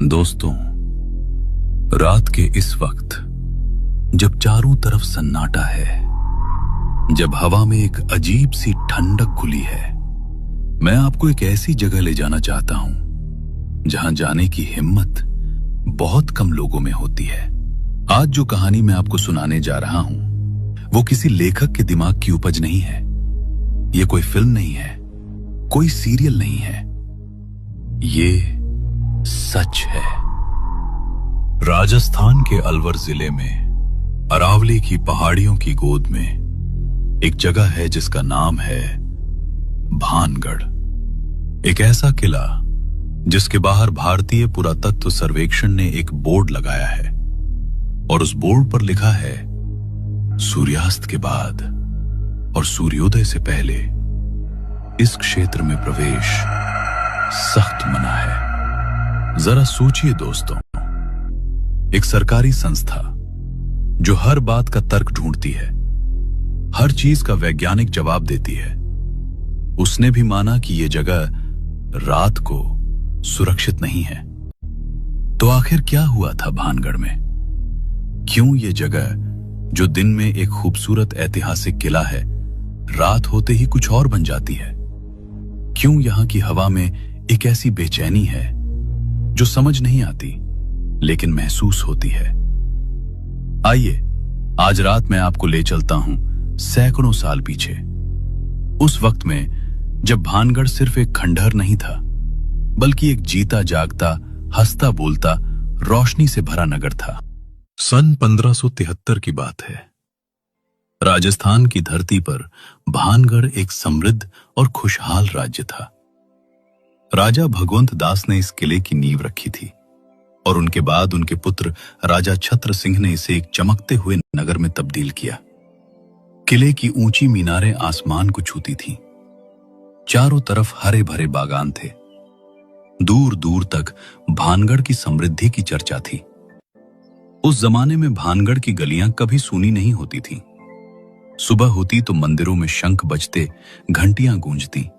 दोस्तों, रात के इस वक्त जब चारों तरफ सन्नाटा है, जब हवा में एक अजीब सी ठंडक घुली है, मैं आपको एक ऐसी जगह ले जाना चाहता हूं जहां जाने की हिम्मत बहुत कम लोगों में होती है। आज जो कहानी मैं आपको सुनाने जा रहा हूं वो किसी लेखक के दिमाग की उपज नहीं है। ये कोई फिल्म नहीं है, कोई सीरियल नहीं है, ये सच है। राजस्थान के अलवर जिले में अरावली की पहाड़ियों की गोद में एक जगह है जिसका नाम है भानगढ़। एक ऐसा किला जिसके बाहर भारतीय पुरातत्व सर्वेक्षण ने एक बोर्ड लगाया है और उस बोर्ड पर लिखा है, सूर्यास्त के बाद और सूर्योदय से पहले इस क्षेत्र में प्रवेश सख्त मना है। जरा सोचिए दोस्तों, एक सरकारी संस्था जो हर बात का तर्क ढूंढती है, हर चीज का वैज्ञानिक जवाब देती है, उसने भी माना कि यह जगह रात को सुरक्षित नहीं है। तो आखिर क्या हुआ था भानगढ़ में? क्यों यह जगह जो दिन में एक खूबसूरत ऐतिहासिक किला है, रात होते ही कुछ और बन जाती है? क्यों यहां की हवा में एक ऐसी बेचैनी है जो समझ नहीं आती लेकिन महसूस होती है? आइए आज रात मैं आपको ले चलता हूं सैकड़ों साल पीछे, उस वक्त में जब भानगढ़ सिर्फ एक खंडहर नहीं था बल्कि एक जीता जागता, हंसता बोलता, रोशनी से भरा नगर था। सन 1573 की बात है। राजस्थान की धरती पर भानगढ़ एक समृद्ध और खुशहाल राज्य था। राजा भगवंत दास ने इस किले की नींव रखी थी और उनके बाद उनके पुत्र राजा छत्र सिंह ने इसे एक चमकते हुए नगर में तब्दील किया। किले की ऊंची मीनारें आसमान को छूती थीं। चारों तरफ हरे भरे बागान थे। दूर दूर तक भानगढ़ की समृद्धि की चर्चा थी। उस जमाने में भानगढ़ की गलियां कभी सूनी नहीं होती थीं। सुबह होती तो मंदिरों में शंख बजते, घंटियां गूंजती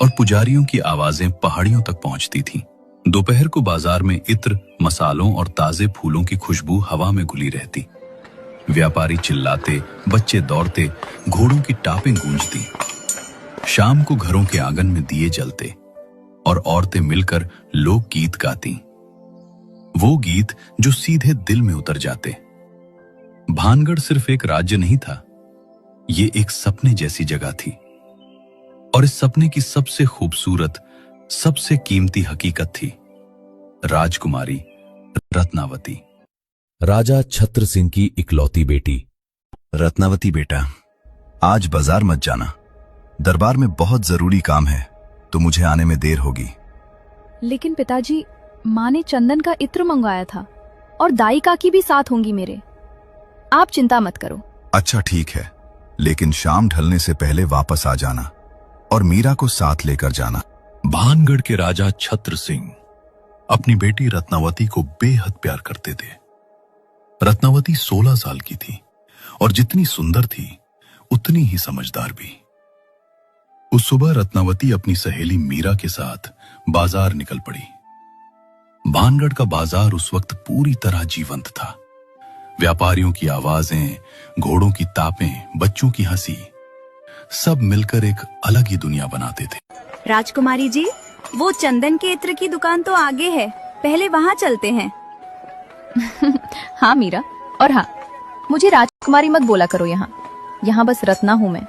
और पुजारियों की आवाजें पहाड़ियों तक पहुंचती थीं। दोपहर को बाजार में इत्र, मसालों और ताजे फूलों की खुशबू हवा में घुली रहती। व्यापारी चिल्लाते, बच्चे दौड़ते, घोड़ों की टापें गूंजती। शाम को घरों के आंगन में दिए जलते और औरतें मिलकर लोक गीत गाती, वो गीत जो सीधे दिल में उतर जाते। भानगढ़ सिर्फ एक राज्य नहीं था, ये एक सपने जैसी जगह थी और इस सपने की सबसे खूबसूरत, सबसे कीमती हकीकत थी राजकुमारी रत्नावती। राजा छत्र सिंह की इकलौती बेटी। रत्नावती बेटा, आज बाजार मत जाना, दरबार में बहुत जरूरी काम है तो मुझे आने में देर होगी। लेकिन पिताजी, माँ ने चंदन का इत्र मंगवाया था और दाई काकी भी साथ होंगी मेरे। आप चिंता मत करो। अच्छा ठीक है, लेकिन शाम ढलने से पहले वापस आ जाना और मीरा को साथ लेकर जाना। भानगढ़ के राजा छत्र सिंह अपनी बेटी रत्नावती को बेहद प्यार करते थे। रत्नावती 16 साल की थी और जितनी सुंदर थी उतनी ही समझदार भी। उस सुबह रत्नावती अपनी सहेली मीरा के साथ बाजार निकल पड़ी। भानगढ़ का बाजार उस वक्त पूरी तरह जीवंत था। व्यापारियों की आवाजें, घोड़ों की तापें, बच्चों की हंसी, सब मिलकर एक अलग ही दुनिया बनाते थे। राजकुमारी जी, वो चंदन के इत्र की दुकान तो आगे है, पहले वहाँ चलते हैं। हाँ मीरा, और हाँ, मुझे राजकुमारी मत बोला करो। यहाँ बस रत्ना हूँ मैं।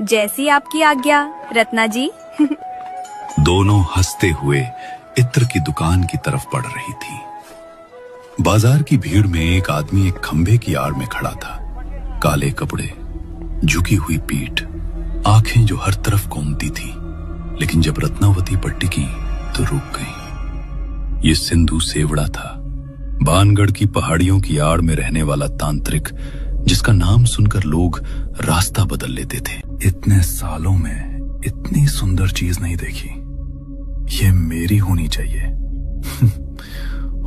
जैसी आपकी आज्ञा रत्ना जी। दोनों हंसते हुए इत्र की दुकान की तरफ बढ़ रही थी। बाजार की भीड़ में एक आदमी एक खंभे की आड़ में खड़ा था। काले कपड़े, झुकी हुई पीठ, आंखें जो हर तरफ घूमती थी। लेकिन जब रत्नावती पर टिकी तो रुक गई। ये सिंधु सेवड़ा था, भानगढ़ की पहाड़ियों की आड़ में रहने वाला तांत्रिक, जिसका नाम सुनकर लोग रास्ता बदल लेते थे। इतने सालों में इतनी सुंदर चीज नहीं देखी, ये मेरी होनी चाहिए।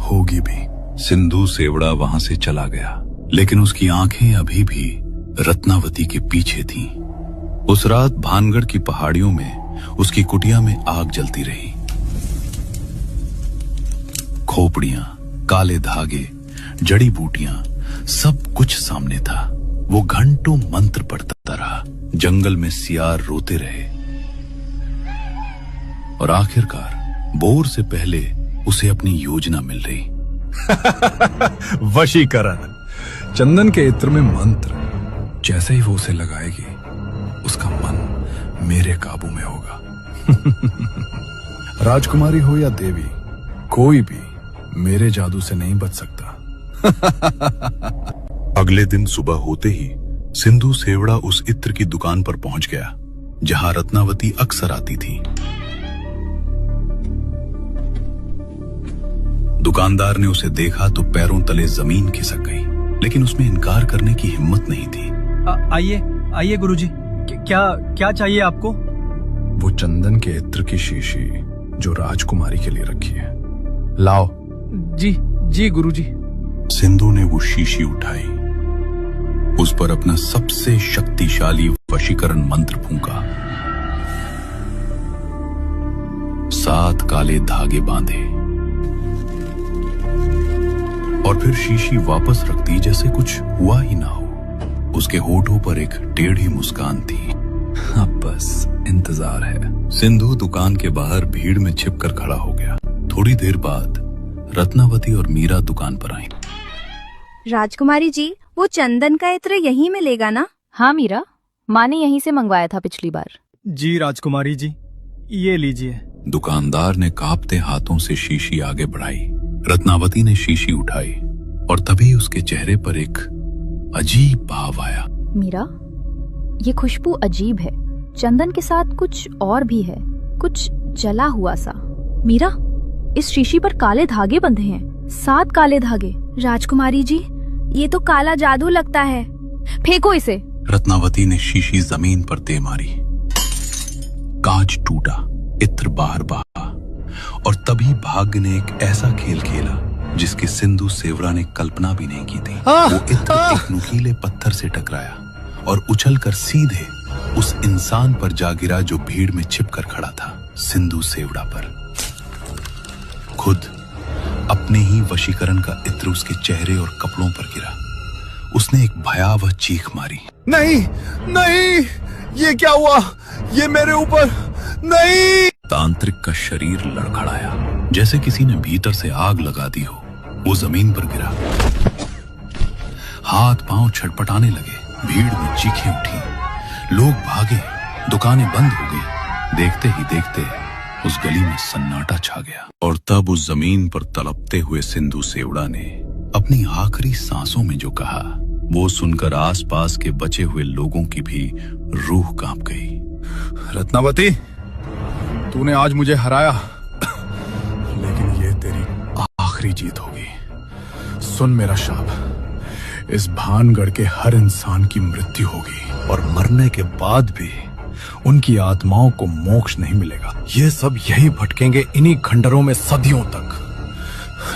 होगी भी। सिंधु सेवड़ा वहां से चला गया, लेकिन उसकी आंखें अभी भी रत्नावती के पीछे थीं। उस रात भानगढ़ की पहाड़ियों में उसकी कुटिया में आग जलती रही। खोपड़ियां, काले धागे, जड़ी बूटियां, सब कुछ सामने था। वो घंटों मंत्र पढ़ता रहा। जंगल में सियार रोते रहे और आखिरकार बोर से पहले उसे अपनी योजना मिल रही। वशीकरण। चंदन के इत्र में मंत्र। जैसे ही वो उसे लगाएगी, उसका मन मेरे काबू में होगा। राजकुमारी हो या देवी, कोई भी मेरे जादू से नहीं बच सकता। अगले दिन सुबह होते ही सिंधु सेवड़ा उस इत्र की दुकान पर पहुंच गया जहां रत्नावती अक्सर आती थी। दुकानदार ने उसे देखा तो पैरों तले जमीन खिसक गई, लेकिन उसमें इनकार करने की हिम्मत नहीं थी। आइए आइए गुरुजी, क्या चाहिए आपको? वो चंदन के इत्र की शीशी जो राजकुमारी के लिए रखी है, लाओ। जी गुरुजी। सिंधु ने वो शीशी उठाई, उस पर अपना सबसे शक्तिशाली वशीकरण मंत्र फूंका। 7 काले धागे बांधे और फिर शीशी वापस रख दी जैसे कुछ हुआ ही ना हो। उसके होठों पर एक टेढ़ी मुस्कान थी। अब बस इंतजार है। सिंधु दुकान के बाहर भीड़ में छिपकर खड़ा हो गया। थोड़ी देर बाद रत्नावती और मीरा दुकान पर आई। राजकुमारी जी, वो चंदन का इत्र यहीं मिलेगा ना? हाँ मीरा, माँ ने यहीं से मंगवाया था पिछली बार। जी राजकुमारी जी, ये लीजिए। दुकानदार ने कांपते हाथों से शीशी आगे बढ़ाई। रत्नावती ने शीशी उठाई और तभी उसके चेहरे पर एक अजीब भाव आया। मीरा, ये खुशबू अजीब है। चंदन के साथ कुछ और भी है, कुछ जला हुआ सा। मीरा, इस शीशी पर काले धागे बंधे हैं, 7 काले धागे। राजकुमारी जी, ये तो काला जादू लगता है। फेंको इसे। रत्नावती ने शीशी जमीन पर दे मारी। कांच टूटा, इत्र बाहर बहा और तभी भाग्य ने एक ऐसा खेल खेला जिसकी सिंधु सेवड़ा ने कल्पना भी नहीं की थी। वो इत्र एक नुकीले पत्थर से टकराया और उछलकर सीधे उस इंसान पर जा गिरा जो भीड़ में छिपकर खड़ा था, सिंधु सेवड़ा पर। खुद अपने ही वशीकरण का इत्र उसके चेहरे और कपड़ों पर गिरा। उसने एक भयावह चीख मारी। नहीं नहीं, ये क्या हुआ? ये मेरे ऊपर नहीं। तांत्रिक का शरीर लड़खड़ाया, जैसे किसी ने भीतर से आग लगा दी हो। वो जमीन पर गिरा, हाथ पांव छटपटाने लगे। भीड़ में चीखें उठी, लोग भागे, दुकानें बंद हो गई। देखते ही देखते उस गली में सन्नाटा छा गया और तब उस जमीन पर तड़पते हुए सिंधु सेवड़ा ने अपनी आखिरी सांसों में जो कहा, वो सुनकर आसपास के बचे हुए लोगों की भी रूह कांप गई। रत्नावती, तूने आज मुझे हराया, लेकिन ये तेरी आखिरी जीत होगी। सुन मेरा शाप, इस भानगढ़ के हर इंसान की मृत्यु होगी और मरने के बाद भी उनकी आत्माओं को मोक्ष नहीं मिलेगा। ये सब यही भटकेंगे इन्हीं खंडरों में सदियों तक।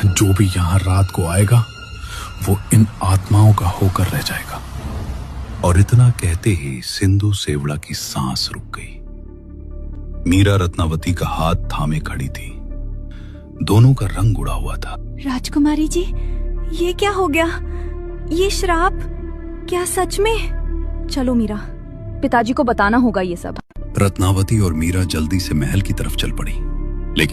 जो भी यहाँ रात को आएगा वो इन आत्माओं का होकर रह जाएगा। और इतना कहते ही सिंधु सेवड़ा की सांस रुक गई। मीरा रत्नावती का हाथ थामे खड़ी थी। दोनों का रंग उड़ा हुआ था। राजकुमारी जी, ये क्या हो गया? ये श्राप क्या सच में? चलो मीरा, पिताजी को बताना होगा ये सब। रत्नावती और मीरा जल्दी से महल की तरफ चल पड़ी, लेकिन